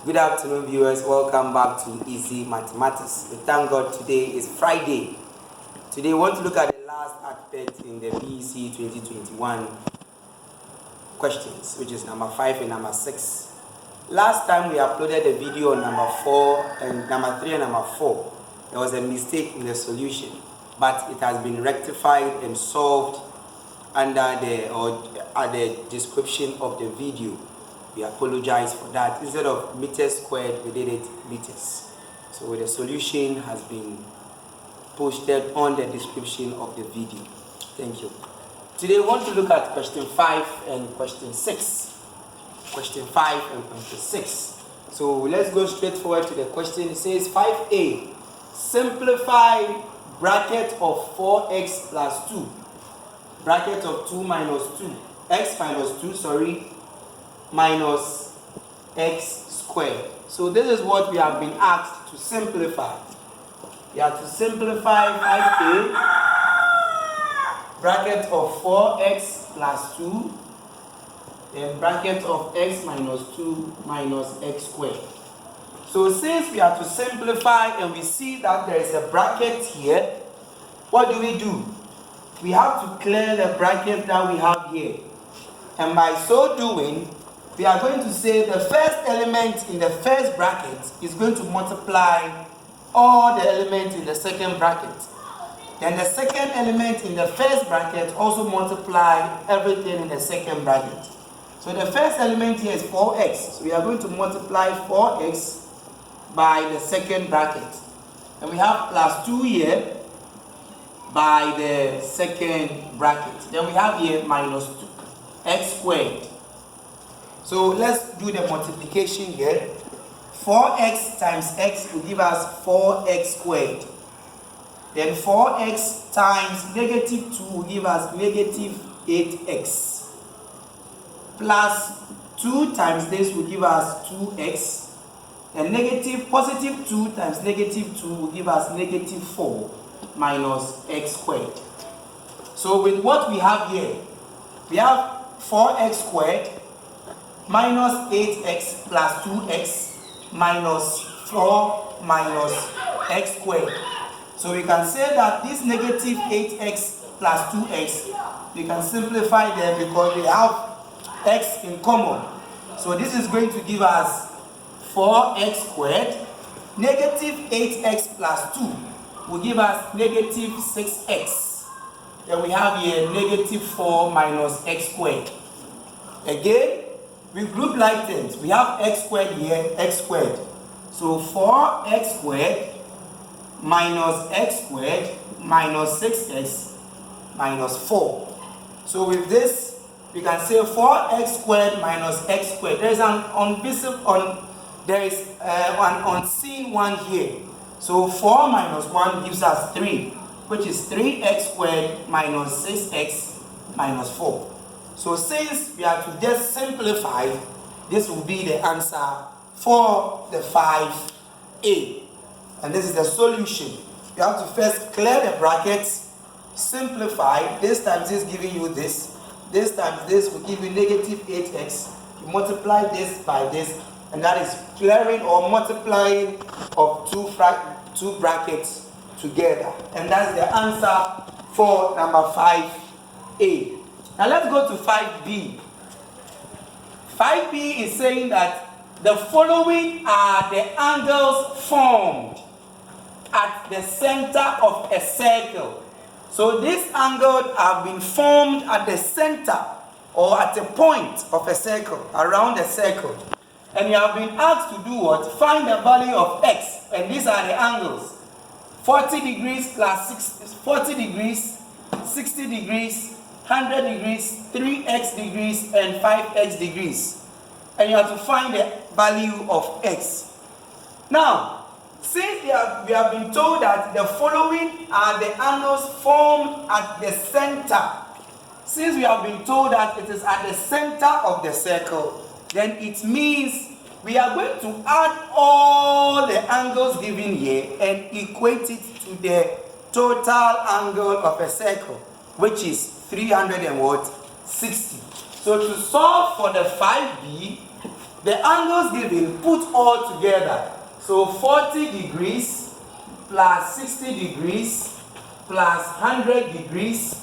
Good afternoon, viewers. Welcome back to Easy Mathematics. We thank God today is Friday. Today, we want to look at the last aspect in the BECE 2021 questions, which is number 5 and number 6. Last time we uploaded a video on number 4 and number 3 and number 4. There was a mistake in the solution, but it has been rectified and solved under the description of the video. We apologize for that. Instead of meters squared, we did it meters. So the solution has been posted on the description of the video. Thank you. Today we want to look at question 5 and question 6. Question 5 and question 6. So let's go straight forward to the question. It says 5a. Simplify bracket of 4x plus 2. Bracket of 2 minus 2. X minus 2, sorry. Minus x squared. So this is what we have been asked to simplify. We have to simplify 5a, bracket of 4x plus 2, then bracket of x minus 2 minus x squared. So since we have to simplify and we see that there is a bracket here, what do? We have to clear the bracket that we have here. And by so doing, we are going to say the first element in the first bracket is going to multiply all the elements in the second bracket. Then the second element in the first bracket also multiply everything in the second bracket. So the first element here is 4x. So we are going to multiply 4x by the second bracket. And we have plus 2 here by the second bracket. Then we have here minus 2, x squared. So let's do the multiplication here. 4x times x will give us 4x squared. Then 4x times negative 2 will give us negative 8x. Plus 2 times this will give us 2x. And positive 2 times negative 2 will give us negative 4 minus x squared. So with what we have here, we have 4x squared minus 8x plus 2x minus 4 minus x squared. So we can say that this negative 8x plus 2x, we can simplify them because they have x in common. So this is going to give us 4x squared. Negative 8x plus 2 will give us negative 6x. Then we have here negative 4 minus x squared. Again, we group like things. We have x squared here, x squared. So 4x squared minus x squared minus 6x minus 4. So with this, we can say 4x squared minus x squared. There is an unseen one here. So 4 minus 1 gives us 3, which is 3x squared minus 6x minus 4. So since we have to just simplify, this will be the answer for the 5a. And this is the solution. You have to first clear the brackets, simplify. This times this giving you this. This times this will give you negative 8x. You multiply this by this, and that is clearing or multiplying of two brackets together. And that's the answer for number 5a. Now let's go to 5b. 5b is saying that the following are the angles formed at the center of a circle. So these angles have been formed at the center or at a point of a circle, around a circle. And you have been asked to do what? Find the value of x. And these are the angles. 40 degrees plus 40 degrees, 60 degrees, 100 degrees, 3x degrees, and 5x degrees. And you have to find the value of x. Now, since we have been told that the following are the angles formed at the center, since we have been told that it is at the center of the circle, then it means we are going to add all the angles given here and equate it to the total angle of a circle, which is 360. So to solve for the 5b, the angles given, put all together. So 40 degrees plus 60 degrees plus 100 degrees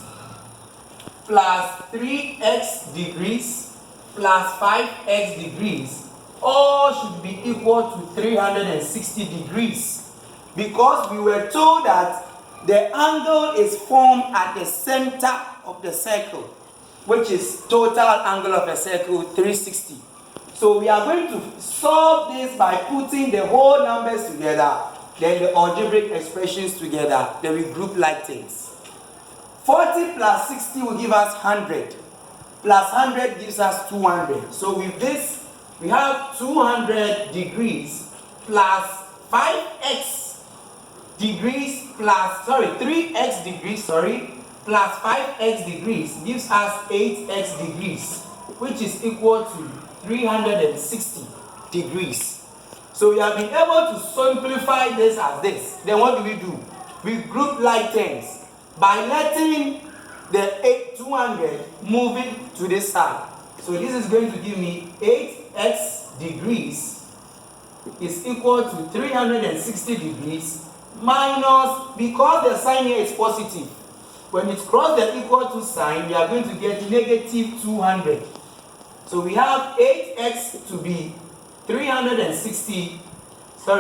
plus 3x degrees plus 5x degrees all should be equal to 360 degrees, because we were told that the angle is formed at the center of the circle, which is total angle of a circle 360. So we are going to solve this by putting the whole numbers together, then the algebraic expressions together, then we group like things. 40 plus 60 will give us 100, plus 100 gives us 200. So with this, we have 200 degrees plus 5x degrees plus, 3x degrees, plus 5x degrees gives us 8x degrees, which is equal to 360 degrees. So we have been able to simplify this as this. Then what do? We group like terms by letting the 200 move it to this side. So this is going to give me 8x degrees is equal to 360 degrees minus, because the sign here is positive, when it crosses the equal to sign, we are going to get negative 200. So we have 8x to be 360,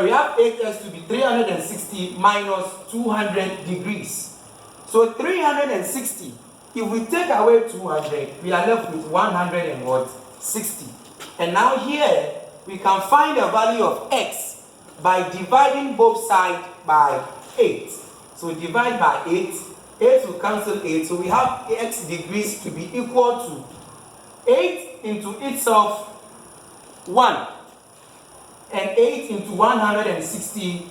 we have 8x to be 360 minus 200 degrees. So 360, if we take away 200, we are left with 160. And now here, we can find the value of x by dividing both sides by 8. So divide by 8, 8 will cancel 8, so we have x degrees to be equal to 8 into itself 1, and 8 into 160,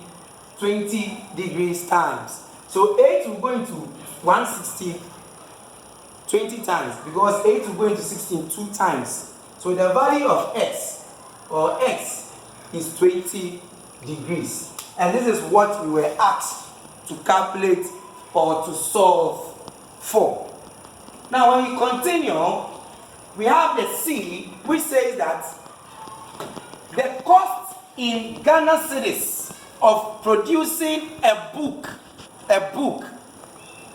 20 degrees times. So 8 will go into 160 20 times, because 8 will go into 16 2 times. So the value of x, or x, is 20 degrees. And this is what we were asked to calculate or to solve for. Now when we continue, we have the C, which says that the cost in Ghana cedis of producing a book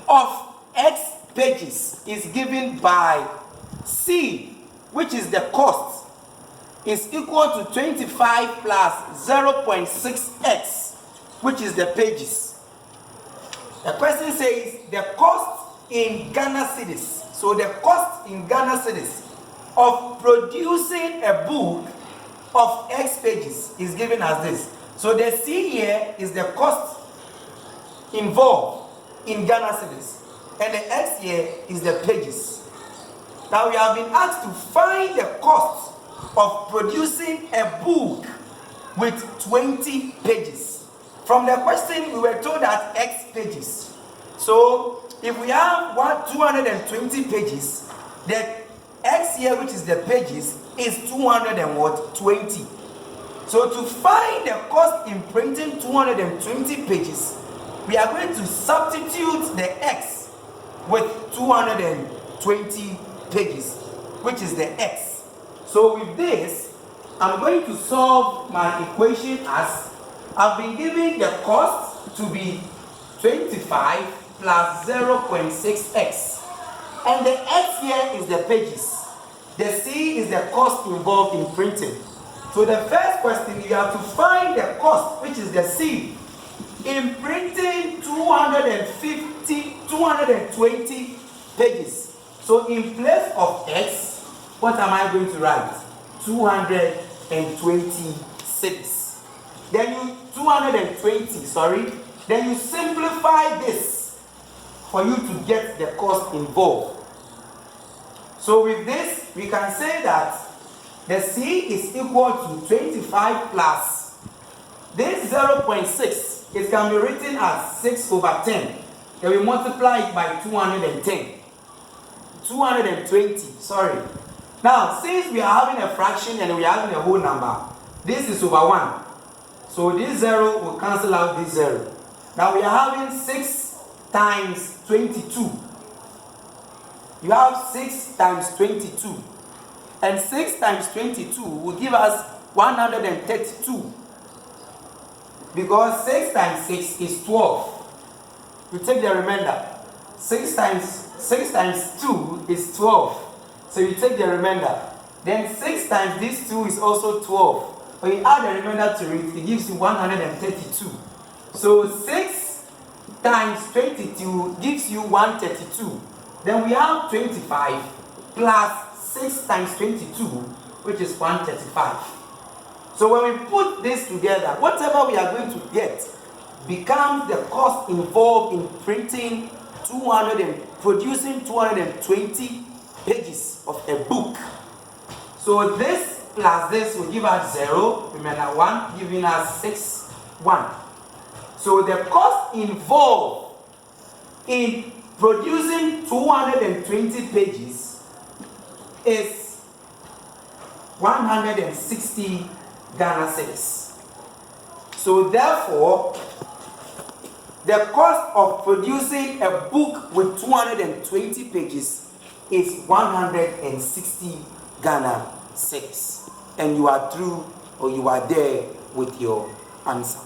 of X pages is given by C, which is the cost, is equal to 25 plus 0.6x, which is the pages. The question says the cost in Ghana cedis. So the cost in Ghana cedis of producing a book of X pages is given as this. So the C here is the cost involved in Ghana cedis, and the X here is the pages. Now we have been asked to find the cost of producing a book with 20 pages. From the question, we were told that X pages. So if we have 220 pages, the X here, which is the pages, is 220. So to find the cost in printing 220 pages, we are going to substitute the X with 220 pages, which is the X. So with this, I'm going to solve my equation as I've been given the cost to be 25 plus 0.6x. And the X here is the pages. The C is the cost involved in printing. So the first question, you have to find the cost, which is the C, in printing 220 pages. So in place of X, what am I going to write? 226. Then then you simplify this for you to get the cost involved. So with this, we can say that the C is equal to 25 plus this 0.6. It can be written as 6 over 10. Then we multiply it by 220. Now, since we are having a fraction and we are having a whole number, this is over 1. So this 0 will cancel out this 0. Now we are having 6 times 22. You have 6 times 22. And 6 times 22 will give us 132. Because 6 times 6 is 12. You take the remainder. 6 times 2 is 12. So you take the remainder. Then 6 times this 2 is also 12. When you add the remainder to it, it gives you 132. So 6 times 22 gives you 132. Then we have 25 plus 6 times 22, which is 135. So when we put this together, whatever we are going to get becomes the cost involved in producing 220 pages of a book. So this plus this will give us 0, remember 1, giving us 6, 1. So the cost involved in producing 220 pages is 160 Ghana cedis. So therefore, the cost of producing a book with 220 pages is 160 Ghana cedis. And you are through, or you are there with your answer.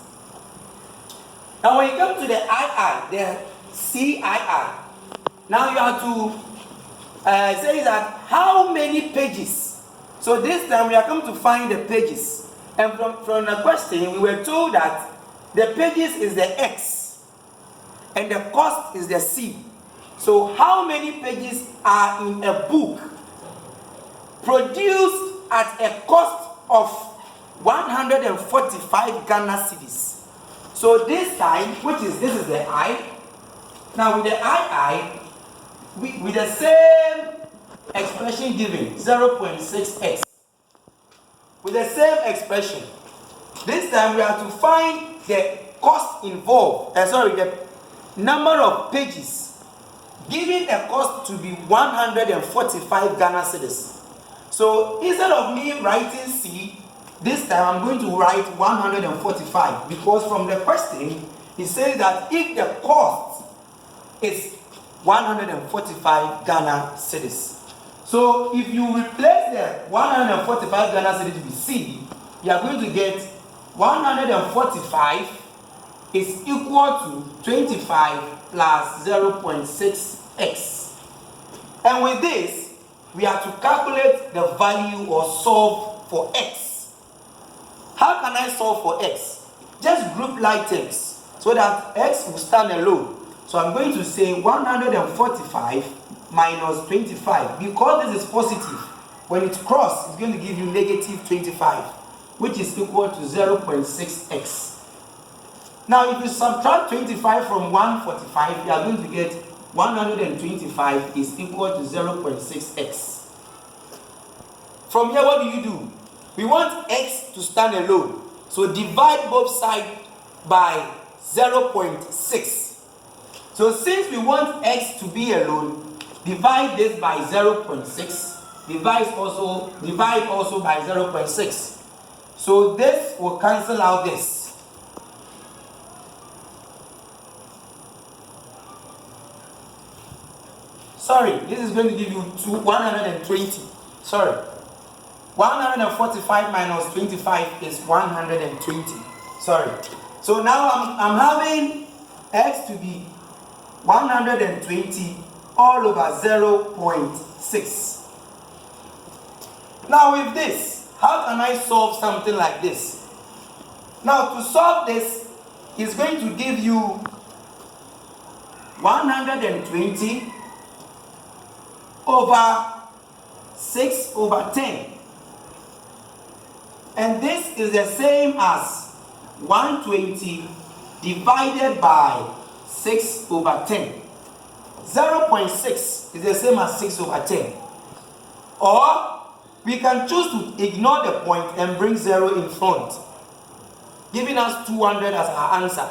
Now when you come to the II, the CII, now you have to say that how many pages. So this time we are going to find the pages. And from the question, we were told that the pages is the X and the cost is the C. So how many pages are in a book produced at a cost of 145 Ghana cedis? So this time, this is the I. Now with the II, with the same expression given, 0.6x. With the same expression, this time we have to find the cost involved, the number of pages, giving a cost to be 145 Ghana cedis. So instead of me writing C, this time I'm going to write 145, because from the question, it says that if the cost is 145 Ghana cedis. So if you replace the 145 Ghana cedis with C, you are going to get 145 is equal to 25 plus 0.6x. And with this, we have to calculate the value or solve for x. How can I solve for x? Just group like terms so that x will stand alone. So I'm going to say 145 minus 25. Because this is positive, when it crosses, it's going to give you negative 25, which is equal to 0.6x. Now, if you subtract 25 from 145, you are going to get 125 is equal to 0.6x. From here, what do? We want x to stand alone. So divide both sides by 0.6. So since we want x to be alone, divide this by 0.6. Divide also by 0.6. So this will cancel out this. Sorry, this is going to give you 120. Sorry. 145 minus 25 is 120. Sorry. So now I'm having x to be 120 all over 0.6. Now with this, how can I solve something like this? Now to solve this, it's going to give you 120 over 6 over 10. And this is the same as 120 divided by 6 over 10. 0.6 is the same as 6 over 10. Or we can choose to ignore the point and bring 0 in front, giving us 200 as our answer.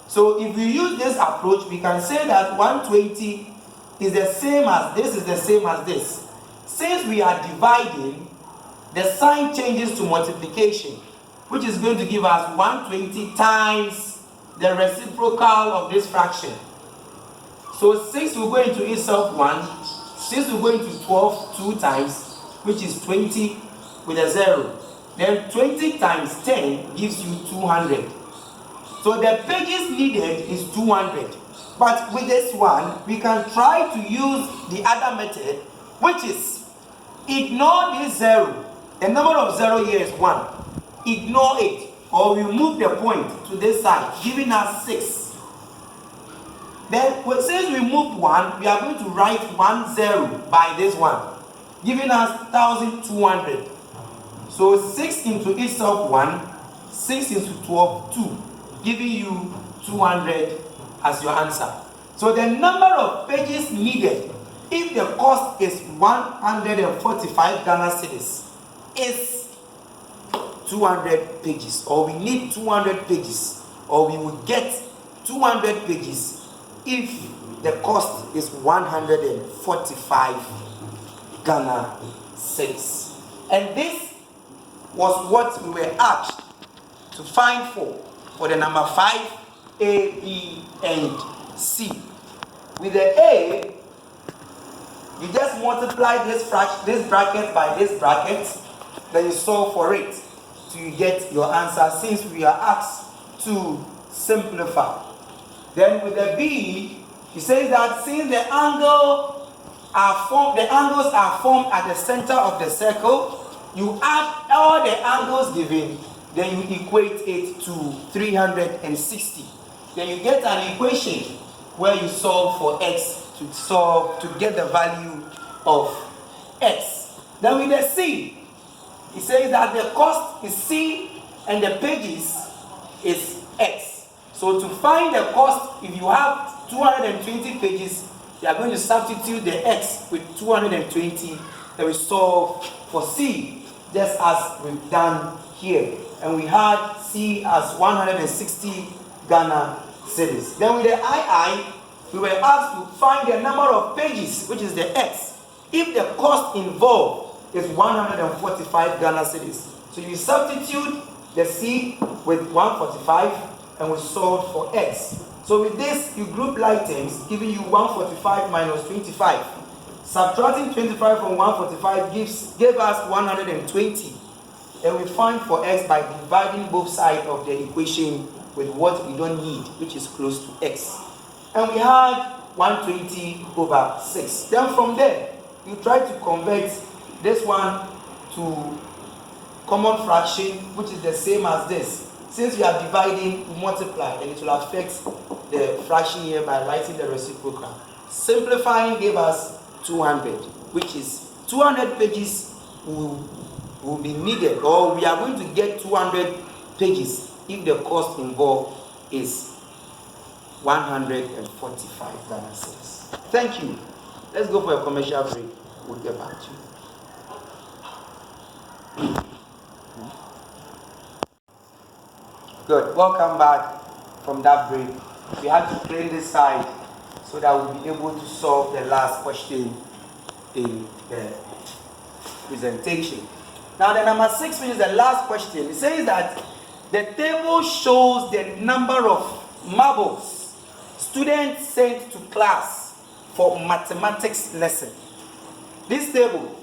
So if we use this approach, we can say that 120 is the same as this, is the same as this. Since we are dividing, the sign changes to multiplication, which is going to give us 120 times the reciprocal of this fraction. So 6 will go into itself 1, 6 will go into 12 2 times, which is 20 with a 0. Then 20 times 10 gives you 200. So the pages needed is 200. But with this one, we can try to use the other method, which is ignore this 0. The number of 0 here is 1. Ignore it, or we move the point to this side, giving us 6. Then, since we moved 1, we are going to write 10 by this one, giving us 1200. So 6 into each of 1, 6 into 12, 2, giving you 200 as your answer. So the number of pages needed, if the cost is 145 Ghana cedis, is 200 pages, or we need 200 pages, or we will get 200 pages if the cost is 145 Ghana cedis. And this was what we were asked to find for the number 5, A, B, and C. With the A, you just multiply this bracket by this bracket, then you solve for it till you get your answer, since we are asked to simplify. Then with the B, he says that since the angles are formed at the center of the circle, you add all the angles given, then you equate it to 360. Then you get an equation where you solve for x to get the value of x. Then with the C, he says that the cost is C and the pages is x. So to find the cost, if you have 220 pages, you are going to substitute the x with 220, and we solve for C, just as we've done here. And we had C as 160 Ghana cedis. Then with the II, we were asked to find the number of pages, which is the x, if the cost involved is 145 Ghana cedis. So you substitute the C with 145 and we solve for x. So with this, you group like terms, giving you 145 minus 25. Subtracting 25 from 145 gave us 120. And we find for x by dividing both sides of the equation with what we don't need, which is close to x. And we had 120 over 6. Then from there, you try to convert this one to common fraction, which is the same as this. Since we are dividing, we multiply, and it will affect the fraction here by writing the reciprocal. Simplifying gave us 200, which is 200 pages will be needed, or we are going to get 200 pages if the cost involved is 145 Ghana cedis. Thank you. Let's go for a commercial break. We'll get back to you. Good. Welcome back from that break. We had to clean this side so that we'll be able to solve the last question in the presentation. Now the number 6, which is the last question, it says that the table shows the number of marbles students sent to class for mathematics lesson. This table,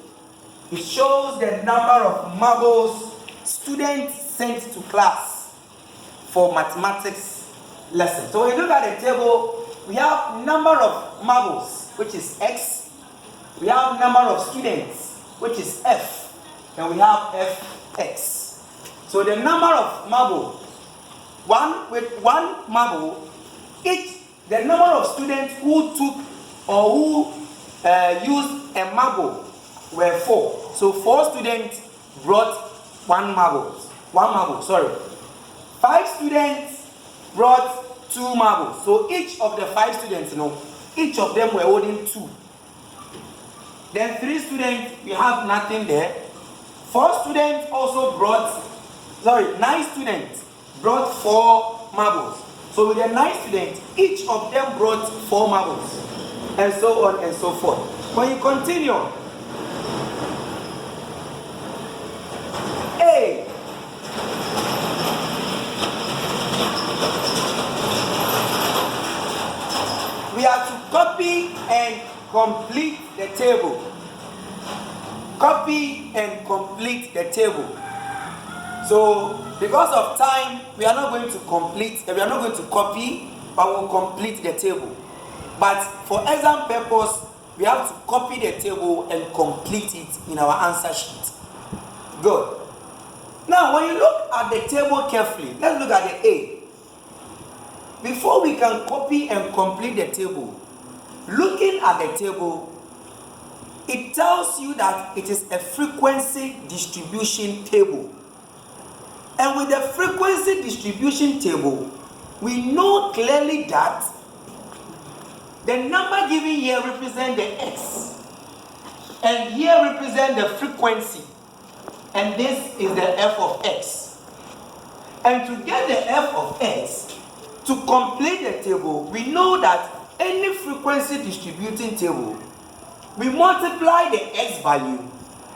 it shows the number of marbles students sent to class for mathematics lesson. So when you look at the table, we have number of marbles, which is x. We have number of students, which is f. And we have fx. So the number of marble, with one marble, the number of students who took or who used a marble were 4. So 4 students brought 1 marble. 5 students brought 2 marbles. So each of the 5 students, each of them were holding 2. Then 3 students, we have nothing there. 4 students also brought, 9 students brought 4 marbles. So with the 9 students, each of them brought 4 marbles, and so on and so forth. When you continue, A. We have to copy and complete the table. Copy and complete the table. So because of time, we are not going to copy, but we'll complete the table. But for exam purpose, we have to copy the table and complete it in our answer sheet. Good. Now, when you look at the table carefully, let's look at the A. Before we can copy and complete the table, looking at the table, it tells you that it is a frequency distribution table. And with the frequency distribution table, we know clearly that the number given here represents the x, and here represents the frequency, and this is the f of x. And to get the f of x, to complete the table, we know that any frequency distributing table, we multiply the x value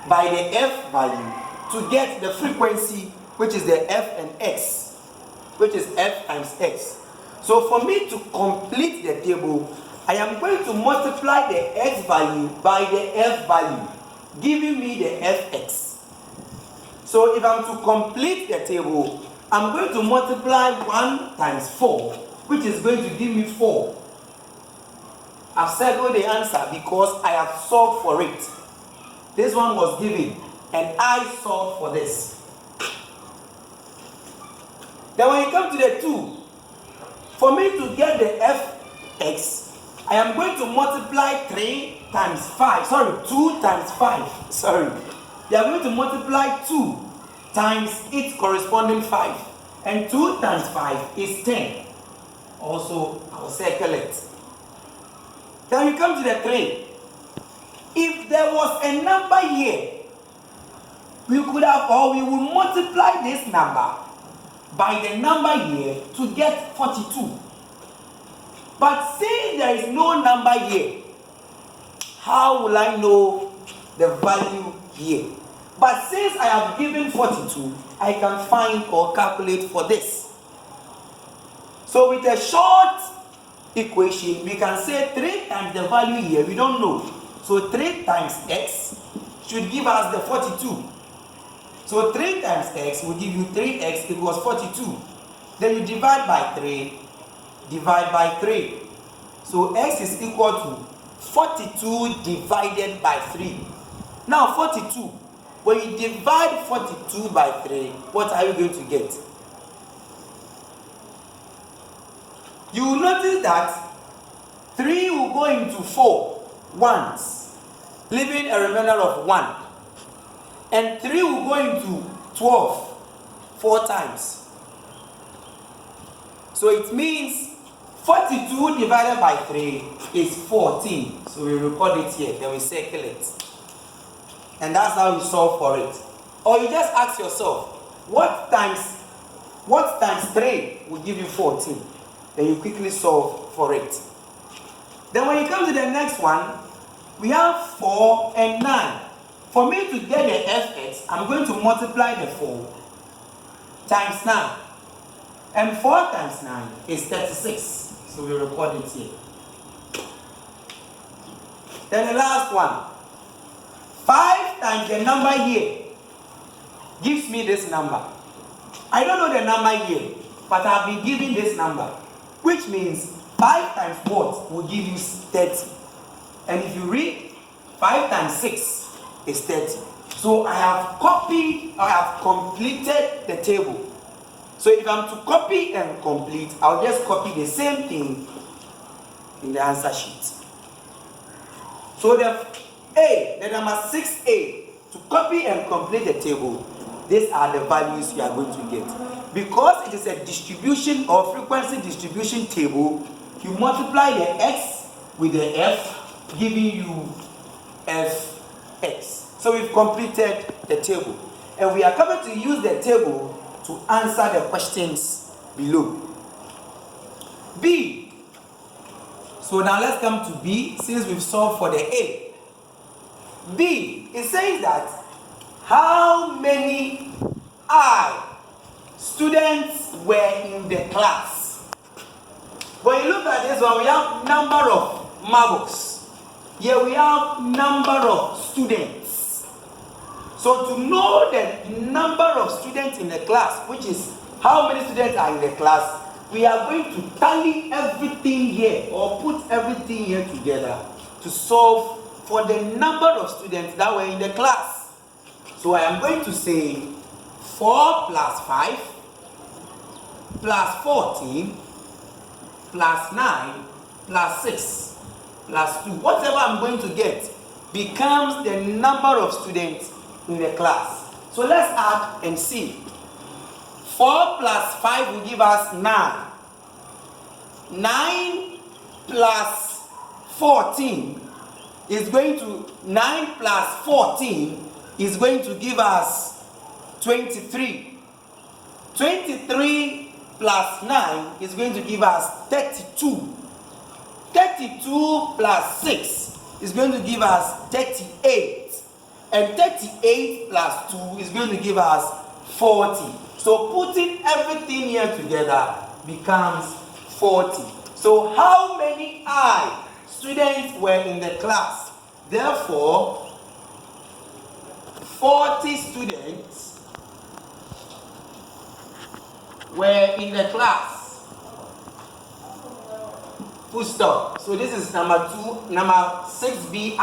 by the f value to get the frequency, which is the f and x, which is f times x. So for me to complete the table, I am going to multiply the x value by the f value, giving me the fx. So if I'm to complete the table, I'm going to multiply 1 times 4, which is going to give me 4. I've circled the answer because I have solved for it. This one was given, and I solved for this. Then when you come to the 2, for me to get the fx, I am going to multiply 2 times 5. We are going to multiply 2 times its corresponding 5. And 2 times 5 is 10. Also, I'll circle it. Then we come to the 3. If there was a number here, we would multiply this number by the number here to get 42. But since there is no number here, how will I know the value here? But since I have given 42, I can find or calculate for this. So with a short equation, we can say 3 times the value here, we don't know. So 3 times x should give us the 42. So 3 times x will give you 3x equals 42. Then you divide by 3, divide by 3. So x is equal to 42 divided by 3. Now 42, when you divide 42 by 3, what are you going to get? You will notice that 3 will go into 4 once, leaving a remainder of 1. And 3 will go into 12 4 times. So it means 42 divided by 3 is 14. So we record it here, then we circle it. And that's how you solve for it. Or you just ask yourself, what times 3 will give you 14? Then you quickly solve for it. Then when you come to the next one, we have 4 and 9. For me to get the fx, I'm going to multiply the 4 times 9. And 4 times 9 is 36. So we record it here. Then the last one. 5 times the number here gives me this number. I don't know the number here, but I've been given this number, which means 5 times what will give you 30. And if you read, 5 times 6 is 30. So I have completed the table. So if I'm to copy and complete, I'll just copy the same thing in the answer sheet. So the number 6A, to copy and complete the table, these are the values you are going to get. Because it is a distribution or frequency distribution table, you multiply the x with the f, giving you fx. So we've completed the table. And we are coming to use the table to answer the questions below. B. So now let's come to B, since we've solved for the A. B, it says that how many students were in the class. When you look at this one, we have number of marbles. Here we have number of students. So to know the number of students in the class, which is how many students are in the class, we are going to tally everything here or put everything here together to solve for the number of students that were in the class. So I am going to say 4 plus 5 plus 14 plus 9 plus 6 plus 2. Whatever I'm going to get becomes the number of students in the class. So let's add and see. 4 plus 5 will give us 9. 9 plus 14 is going to 9 plus 14 is going to give us 23. 23 plus 9 is going to give us 32. 32 plus 6 is going to give us 38. And 38 plus 2 is going to give us 40. So putting everything here together becomes 40. So how many students were in the class? Therefore, 40 students were in the class. Full stop. So this is number 6bi.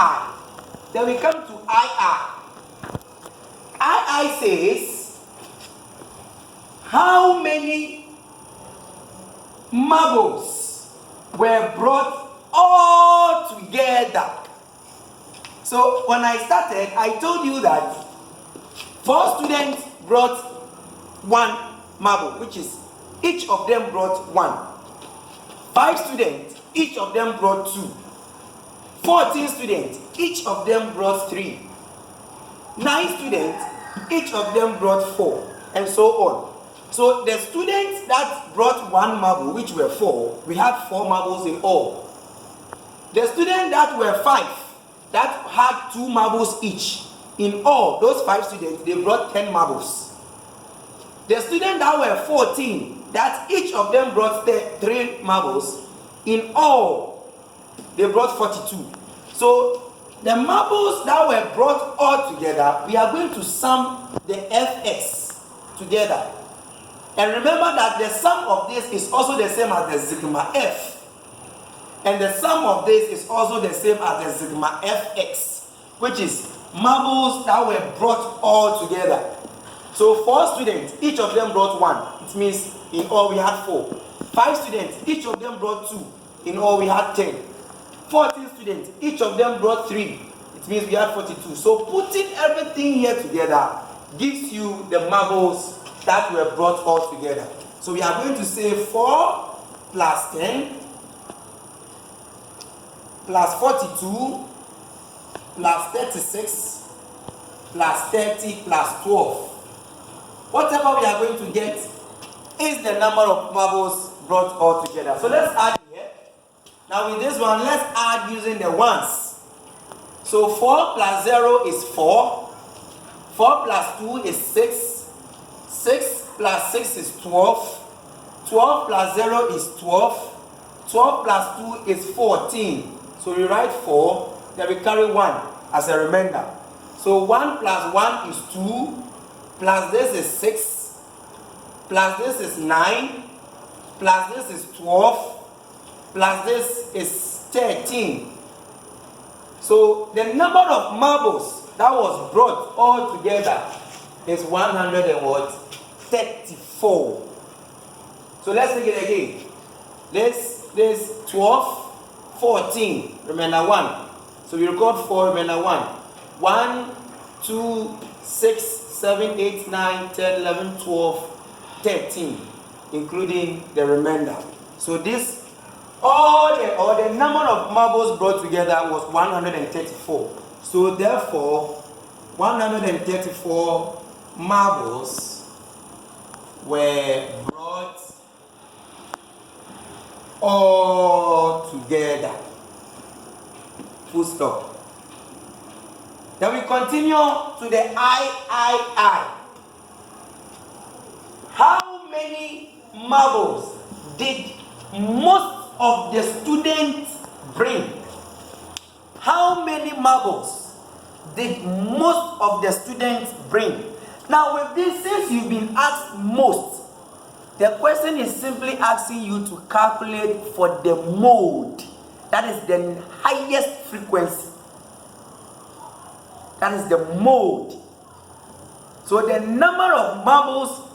Then we come to II. II says, how many marbles were brought all together? So when I started, I told you that 4 students brought 1 marble, which is each of them brought 1. 5 students, each of them brought 2. 14 students, each of them brought 3. 9 students, each of them brought 4, and so on. So the students that brought 1 marble, which were 4, we had 4 marbles in all. The students that were 5, that had 2 marbles each, in all, those 5 students, they brought 10 marbles. The students that were 14, that each of them brought 3 marbles, in all, they brought 42. So the marbles that were brought all together, we are going to sum the fx together. And remember that the sum of this is also the same as the sigma f. And the sum of this is also the same as the sigma fx, which is marbles that were brought all together. So 4 students, each of them brought 1. It means in all we had 4. 5 students, each of them brought 2. In all we had 10. 14 students, each of them brought 3. It means we had 42. So putting everything here together gives you the marbles that were brought all together. So we are going to say 4 plus 10 plus 42 plus 36 plus 30 plus 12. Whatever we are going to get is the number of marbles brought all together. So let's add here. Now with this one, let's add using the ones. So 4 plus 0 is 4. 4 plus 2 is 6. 6 plus 6 is 12. 12 plus 0 is 12. 12 plus 2 is 14. So we write 4, then we carry 1 as a remainder. So 1 plus 1 is 2, plus this is 6, plus this is 9, plus this is 12, plus this is 13. So the number of marbles that was brought all together is 134. So let's take it again. This 12, 14, remainder 1. So we record 4, remainder 1. 1, 2, 6, 7, 8, 9, 10, 11, 12, 13, including the remainder. So this, all the number of marbles brought together was 134. So therefore, 134 marbles were brought all together. Full stop. Then we continue to the III. How many marbles did most of the students bring? How many marbles did most of the students bring? Now with this, since you've been asked most, the question is simply asking you to calculate for the mode. That is the highest frequency. That is the mode. So the number of marbles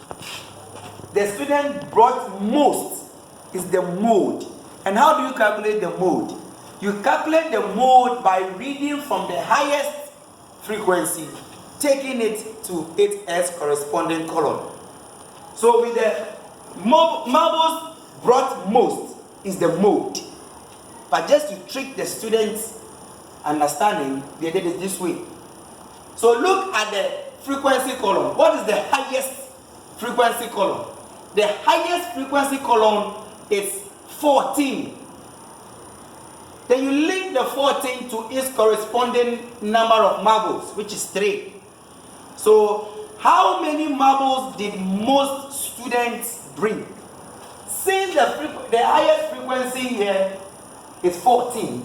the student brought most is the mode. And how do you calculate the mode? You calculate the mode by reading from the highest frequency, taking it to its corresponding column. So with the marbles brought most is the mode. But just to trick the students' understanding, they did it this way. So look at the frequency column. What is the highest frequency column? The highest frequency column is 14. Then you link the 14 to its corresponding number of marbles, which is 3. So how many marbles did most students bring? Since the highest frequency here is 14,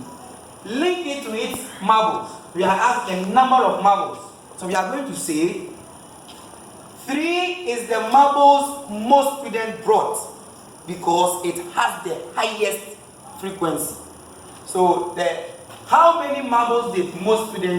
link it to its marbles. We are asked the number of marbles. So we are going to say 3 is the marbles most students brought because it has the highest frequency. So how many marbles did most students